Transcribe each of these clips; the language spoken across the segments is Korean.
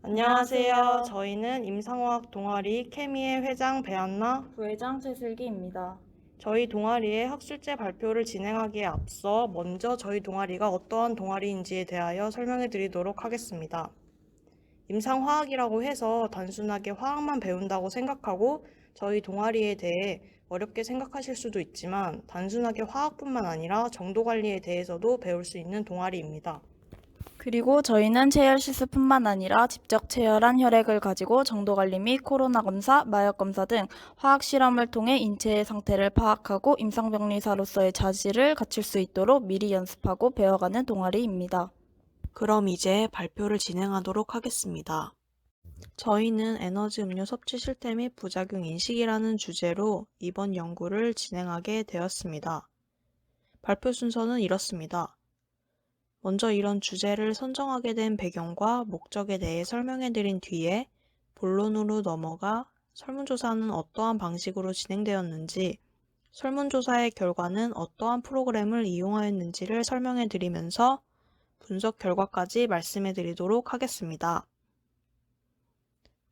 안녕하세요. 안녕하세요. 저희는 임상화학 동아리 케미의 회장 배한나. 부회장 최슬기입니다. 저희 동아리의 학술제 발표를 진행하기에 앞서 먼저 저희 동아리가 어떠한 동아리인지에 대하여 설명해 드리도록 하겠습니다. 임상화학이라고 해서 단순하게 화학만 배운다고 생각하고 저희 동아리에 대해 어렵게 생각하실 수도 있지만 단순하게 화학뿐만 아니라 정도 관리에 대해서도 배울 수 있는 동아리입니다. 그리고 저희는 체열 실습뿐만 아니라 직접 체열한 혈액을 가지고 정도관리 및 코로나 검사, 마약 검사 등 화학 실험을 통해 인체의 상태를 파악하고 임상병리사로서의 자질을 갖출 수 있도록 미리 연습하고 배워가는 동아리입니다. 그럼 이제 발표를 진행하도록 하겠습니다. 저희는 에너지 음료 섭취 실태 및 부작용 인식이라는 주제로 이번 연구를 진행하게 되었습니다. 발표 순서는 이렇습니다. 먼저 이런 주제를 선정하게 된 배경과 목적에 대해 설명해 드린 뒤에 본론으로 넘어가 설문조사는 어떠한 방식으로 진행되었는지, 설문조사의 결과는 어떠한 프로그램을 이용하였는지를 설명해 드리면서 분석 결과까지 말씀해 드리도록 하겠습니다.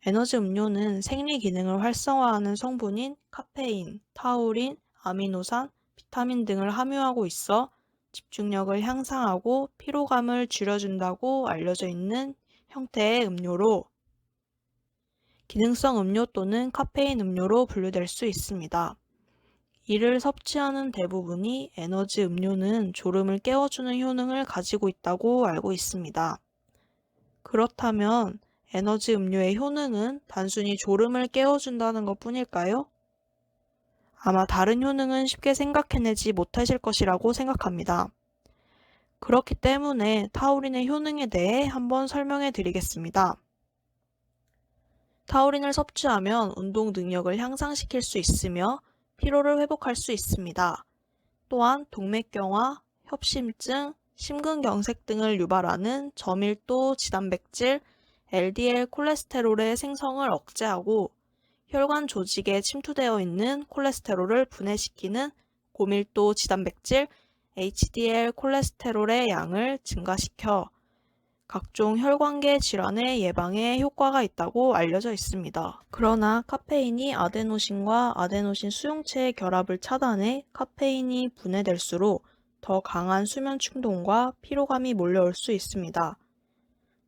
에너지 음료는 생리 기능을 활성화하는 성분인 카페인, 타우린, 아미노산, 비타민 등을 함유하고 있어 집중력을 향상하고 피로감을 줄여준다고 알려져 있는 형태의 음료로 기능성 음료 또는 카페인 음료로 분류될 수 있습니다. 이를 섭취하는 대부분이 에너지 음료는 졸음을 깨워주는 효능을 가지고 있다고 알고 있습니다. 그렇다면 에너지 음료의 효능은 단순히 졸음을 깨워준다는 것 뿐일까요? 아마 다른 효능은 쉽게 생각해내지 못하실 것이라고 생각합니다. 그렇기 때문에 타우린의 효능에 대해 한번 설명해 드리겠습니다. 타우린을 섭취하면 운동 능력을 향상시킬 수 있으며 피로를 회복할 수 있습니다. 또한 동맥경화, 협심증, 심근경색 등을 유발하는 저밀도 지단백질, LDL 콜레스테롤의 생성을 억제하고 혈관 조직에 침투되어 있는 콜레스테롤을 분해시키는 고밀도 지단백질 HDL 콜레스테롤의 양을 증가시켜 각종 혈관계 질환의 예방에 효과가 있다고 알려져 있습니다. 그러나 카페인이 아데노신과 아데노신 수용체의 결합을 차단해 카페인이 분해될수록 더 강한 수면 충동과 피로감이 몰려올 수 있습니다.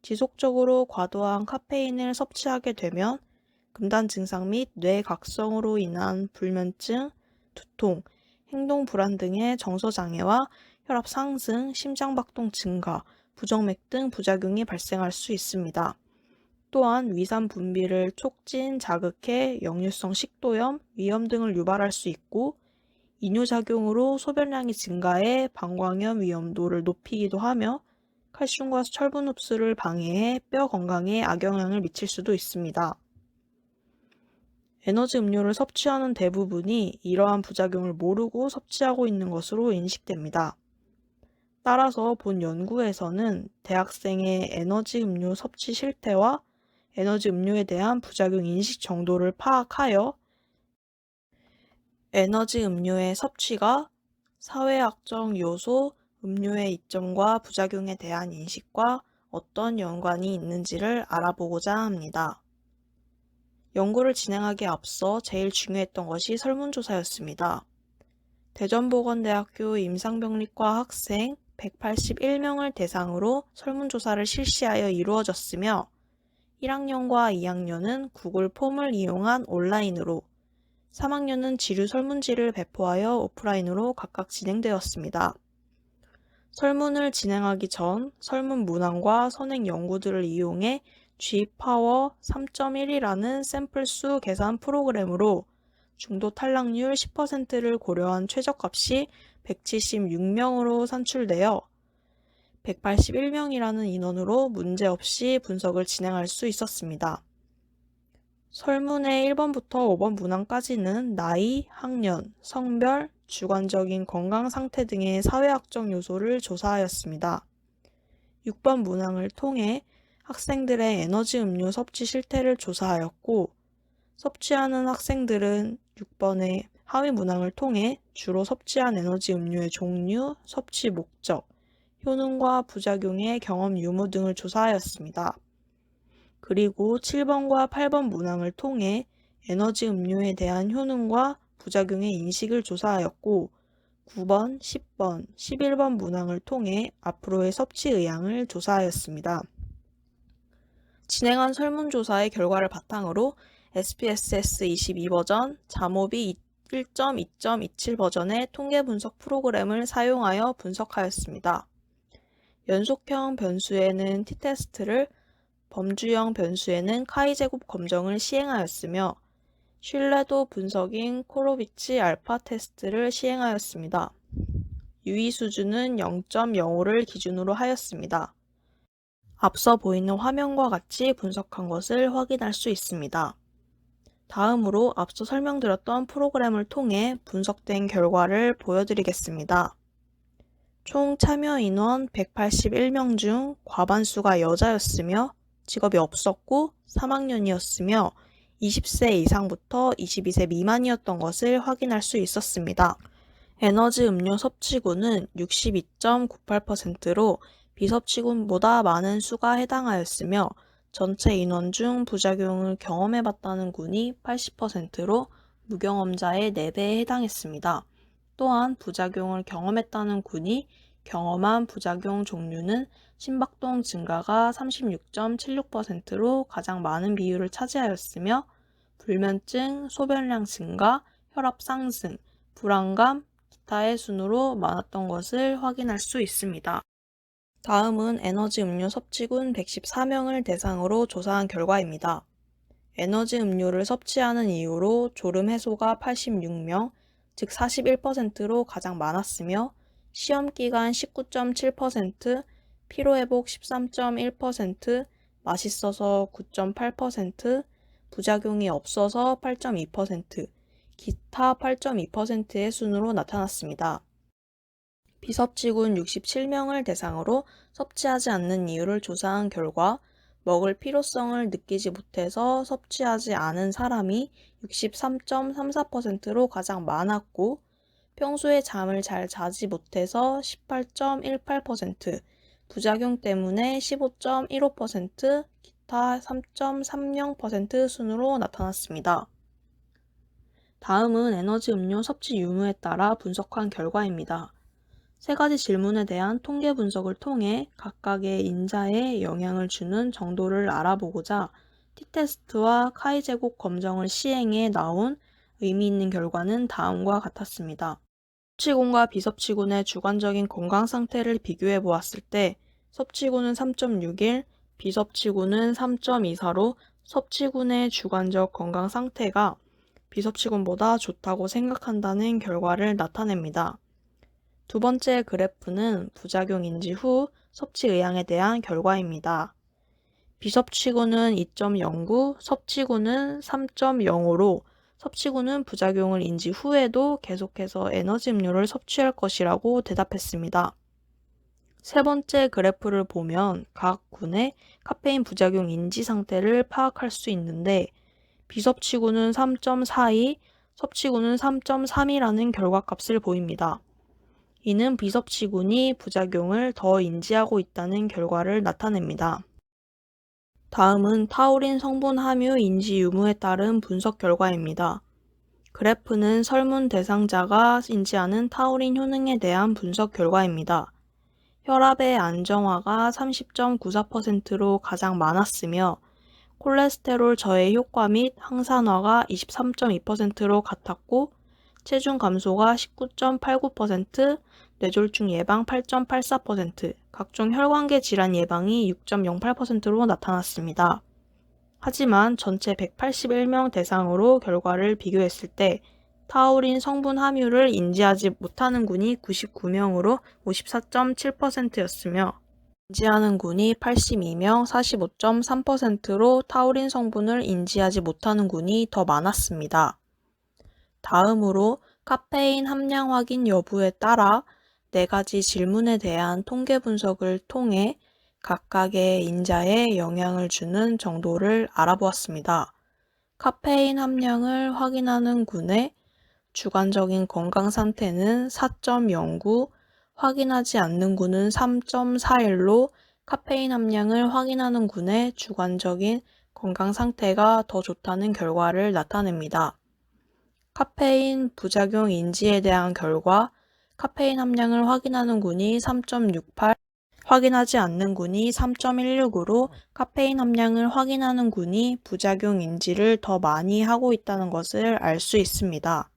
지속적으로 과도한 카페인을 섭취하게 되면 금단 증상 및 뇌각성으로 인한 불면증, 두통, 행동 불안 등의 정서 장애와 혈압 상승, 심장박동 증가, 부정맥 등 부작용이 발생할 수 있습니다. 또한 위산 분비를 촉진, 자극해 역류성 식도염, 위염 등을 유발할 수 있고 이뇨작용으로 소변량이 증가해 방광염 위험도를 높이기도 하며 칼슘과 철분 흡수를 방해해 뼈 건강에 악영향을 미칠 수도 있습니다. 에너지 음료를 섭취하는 대부분이 이러한 부작용을 모르고 섭취하고 있는 것으로 인식됩니다. 따라서 본 연구에서는 대학생의 에너지 음료 섭취 실태와 에너지 음료에 대한 부작용 인식 정도를 파악하여 에너지 음료의 섭취가 사회학적 요소, 음료의 이점과 부작용에 대한 인식과 어떤 연관이 있는지를 알아보고자 합니다. 연구를 진행하기에 앞서 제일 중요했던 것이 설문조사였습니다. 대전보건대학교 임상병리과 학생 181명을 대상으로 설문조사를 실시하여 이루어졌으며 1학년과 2학년은 구글 폼을 이용한 온라인으로 3학년은 지류 설문지를 배포하여 오프라인으로 각각 진행되었습니다. 설문을 진행하기 전 설문 문항과 선행 연구들을 이용해 G파워 3.1이라는 샘플수 계산 프로그램으로 중도 탈락률 10%를 고려한 최저값이 176명으로 산출되어 181명이라는 인원으로 문제없이 분석을 진행할 수 있었습니다. 설문의 1번부터 5번 문항까지는 나이, 학년, 성별, 주관적인 건강 상태 등의 사회학적 요소를 조사하였습니다. 6번 문항을 통해 학생들의 에너지 음료 섭취 실태를 조사하였고, 섭취하는 학생들은 6번의 하위 문항을 통해 주로 섭취한 에너지 음료의 종류, 섭취 목적, 효능과 부작용의 경험 유무 등을 조사하였습니다. 그리고 7번과 8번 문항을 통해 에너지 음료에 대한 효능과 부작용의 인식을 조사하였고 9번, 10번, 11번 문항을 통해 앞으로의 섭취 의향을 조사하였습니다. 진행한 설문조사의 결과를 바탕으로 SPSS 22 버전, 자모비 1.2.27 버전의 통계 분석 프로그램을 사용하여 분석하였습니다. 연속형 변수에는 t테스트를, 범주형 변수에는 카이-제곱 검정을 시행하였으며 신뢰도 분석인 코로비치 알파 테스트를 시행하였습니다. 유의 수준은 0.05를 기준으로 하였습니다. 앞서 보이는 화면과 같이 분석한 것을 확인할 수 있습니다. 다음으로 앞서 설명드렸던 프로그램을 통해 분석된 결과를 보여드리겠습니다. 총 참여 인원 181명 중 과반수가 여자였으며 직업이 없었고 3학년이었으며 20세 이상부터 22세 미만이었던 것을 확인할 수 있었습니다. 에너지 음료 섭취군은 62.98%로 비섭취군보다 많은 수가 해당하였으며 전체 인원 중 부작용을 경험해봤다는 군이 80%로 무경험자의 4배에 해당했습니다. 또한 부작용을 경험했다는 군이 경험한 부작용 종류는 심박동 증가가 36.76%로 가장 많은 비율을 차지하였으며 불면증, 소변량 증가, 혈압 상승, 불안감, 기타의 순으로 많았던 것을 확인할 수 있습니다. 다음은 에너지 음료 섭취군 114명을 대상으로 조사한 결과입니다. 에너지 음료를 섭취하는 이유로 졸음 해소가 86명, 즉 41%로 가장 많았으며 시험기간 19.7%, 피로회복 13.1%, 맛있어서 9.8%, 부작용이 없어서 8.2%, 기타 8.2%의 순으로 나타났습니다. 비섭취군 67명을 대상으로 섭취하지 않는 이유를 조사한 결과 먹을 필요성을 느끼지 못해서 섭취하지 않은 사람이 63.34%로 가장 많았고 평소에 잠을 잘 자지 못해서 18.18%, 부작용 때문에 15.15%, 기타 3.30% 순으로 나타났습니다. 다음은 에너지 음료 섭취 유무에 따라 분석한 결과입니다. 세 가지 질문에 대한 통계 분석을 통해 각각의 인자에 영향을 주는 정도를 알아보고자 t테스트와 카이-제곱 검정을 시행해 나온 의미 있는 결과는 다음과 같았습니다. 섭취군과 비섭취군의 주관적인 건강 상태를 비교해 보았을 때 섭취군은 3.61, 비섭취군은 3.24로 섭취군의 주관적 건강 상태가 비섭취군보다 좋다고 생각한다는 결과를 나타냅니다. 두 번째 그래프는 부작용 인지 후 섭취 의향에 대한 결과입니다. 비섭취군은 2.09, 섭취군은 3.05로 섭취군은 부작용을 인지 후에도 계속해서 에너지 음료를 섭취할 것이라고 대답했습니다. 세 번째 그래프를 보면 각 군의 카페인 부작용 인지 상태를 파악할 수 있는데 비섭취군은 3.42, 섭취군은 3.3이라는 결과값을 보입니다. 이는 비섭취군이 부작용을 더 인지하고 있다는 결과를 나타냅니다. 다음은 타우린 성분 함유 인지 유무에 따른 분석 결과입니다. 그래프는 설문 대상자가 인지하는 타우린 효능에 대한 분석 결과입니다. 혈압의 안정화가 30.94%로 가장 많았으며 콜레스테롤 저해 효과 및 항산화가 23.2%로 같았고 체중 감소가 19.89%, 뇌졸중 예방 8.84%, 각종 혈관계 질환 예방이 6.08%로 나타났습니다. 하지만 전체 181명 대상으로 결과를 비교했을 때 타우린 성분 함유를 인지하지 못하는 군이 99명으로 54.7%였으며 인지하는 군이 82명 45.3%로 타우린 성분을 인지하지 못하는 군이 더 많았습니다. 다음으로 카페인 함량 확인 여부에 따라 4가지 질문에 대한 통계 분석을 통해 각각의 인자에 영향을 주는 정도를 알아보았습니다. 카페인 함량을 확인하는 군의 주관적인 건강 상태는 4.09, 확인하지 않는 군은 3.41로 카페인 함량을 확인하는 군의 주관적인 건강 상태가 더 좋다는 결과를 나타냅니다. 카페인 부작용 인지에 대한 결과, 카페인 함량을 확인하는 군이 3.68, 확인하지 않는 군이 3.16으로 카페인 함량을 확인하는 군이 부작용 인지를 더 많이 하고 있다는 것을 알 수 있습니다.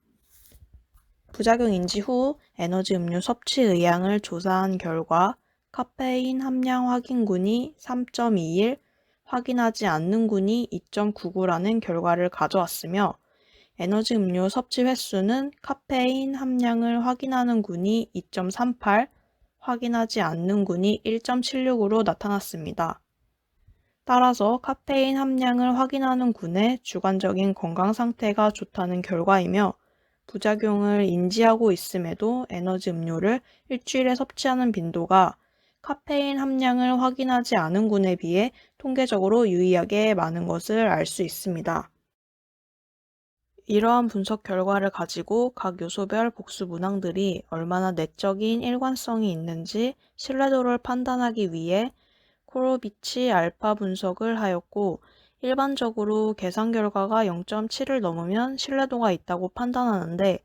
부작용 인지 후 에너지 음료 섭취 의향을 조사한 결과 카페인 함량 확인군이 3.21, 확인하지 않는 군이 2.99라는 결과를 가져왔으며 에너지 음료 섭취 횟수는 카페인 함량을 확인하는 군이 2.38, 확인하지 않는 군이 1.76으로 나타났습니다. 따라서 카페인 함량을 확인하는 군의 주관적인 건강 상태가 좋다는 결과이며 부작용을 인지하고 있음에도 에너지 음료를 일주일에 섭취하는 빈도가 카페인 함량을 확인하지 않은 군에 비해 통계적으로 유의하게 많은 것을 알 수 있습니다. 이러한 분석 결과를 가지고 각 요소별 복수 문항들이 얼마나 내적인 일관성이 있는지 신뢰도를 판단하기 위해 코로비치 알파 분석을 하였고, 일반적으로 계산 결과가 0.7을 넘으면 신뢰도가 있다고 판단하는데,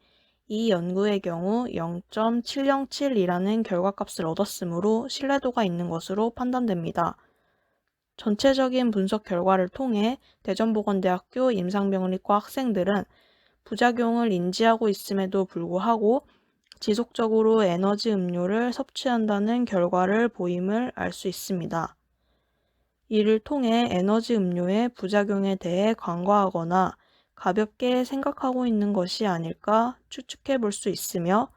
이 연구의 경우 0.707이라는 결과값을 얻었으므로 신뢰도가 있는 것으로 판단됩니다. 전체적인 분석 결과를 통해 대전보건대학교 임상병리과 학생들은 부작용을 인지하고 있음에도 불구하고 지속적으로 에너지 음료를 섭취한다는 결과를 보임을 알 수 있습니다. 이를 통해 에너지 음료의 부작용에 대해 간과하거나 가볍게 생각하고 있는 것이 아닐까 추측해 볼 수 있으며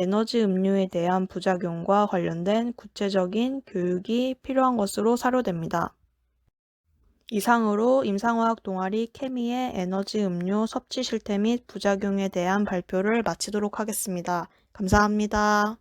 에너지 음료에 대한 부작용과 관련된 구체적인 교육이 필요한 것으로 사료됩니다. 이상으로 임상화학 동아리 케미의 에너지 음료 섭취 실태 및 부작용에 대한 발표를 마치도록 하겠습니다. 감사합니다.